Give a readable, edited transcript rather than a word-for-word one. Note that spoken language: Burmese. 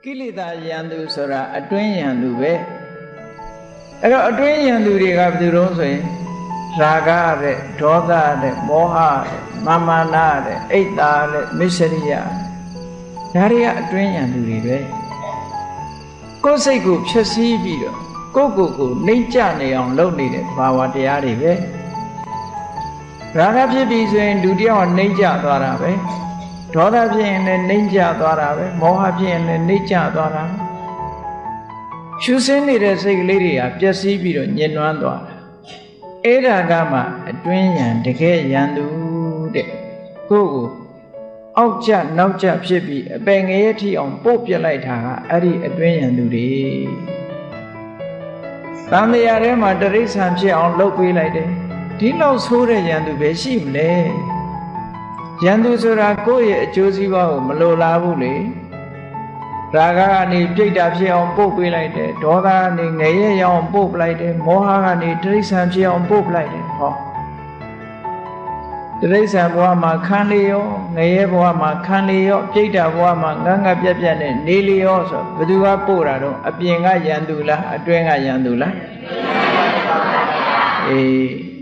ကိလေသာယန္တုဆိုတာအတွင်းယန္တုပဲအဲ့တော့အတွင်းယန္တုတွေကဘယ်သူတုံးဆိုရင်ရာဂတဲ့ဒေါသတဲ့မောဟတဲ့မာမာနာတဲ့အိတ်တာတဲ့မစ္စရိယဒါတွေကအတွင်းယန္တုတွေပဲကိုယ်စိတ်ကိုဖြည့်ဆည်းပြီးတော့ကိုယ့်ကိုယ်နှိမ့်ချနေအောင်လုပ်နေတဲ့ဘာဝတရားတွေပဲရာဂဖြစ်ပြီဆိုရင်ဒုတိယကနှိမ့်ချသွားတာပဲဒေါသဖြစ်ရင်လည်းနှိမ့်ချသွားတာပဲမောဟဖြစ်ရင်လည်းနှိမ့်ချသွားတာရှုစင်းနေတဲ့စိတ်ကလေးတွေကပျက်စီးပြီးတော့ညှဉ်းနှွမ်းသွားတာအဲ့ဒါကမှအတွင်းယံတကယ်ယံသူတဲ့ကိုယ့်ကိုအောက်ကျနောက်ကျဖြစ်ပြီးအပင်ငရဲထိအောင်ပို့ပြလိုက်တာကအဲ့ဒီအတွင်းယံသူတွေသံဃာထဲမှာတရိစ္ဆာန်ဖြစ်အောင်လုပ်ပေးလိုက်တယ်ဒီလောက်ဆိုးတဲ့ယံသူပဲရှိမလဲယန္တုဆိုတာကိုယ့်ရဲ့အကျိုးစီးပွားကိုမလိုလားဘူးလေရာဂကနေပြိတ္တာဖြစ်အောင်ပို့ပေးလိုက်တယ်ဒေါသကနေငရဲရောက်အောင်ပို့ပလိုက်တယ်မောဟကနေတိရစ္ဆာန်ဖြစ်အောင်ပို့ပလိုက်တယ်ဟောတိရစ္ဆာန်ဘဝမှာခံလေရောငရဲဘဝမှာခံလေရောပြိတ္တာဘဝမှာငငပြက်ပြက်နဲ့နေလေရောဆိုဘယ်သူကပို့တာတော့အပြင်ကယန္တုလားအတွင်းကယန္တုလားအေး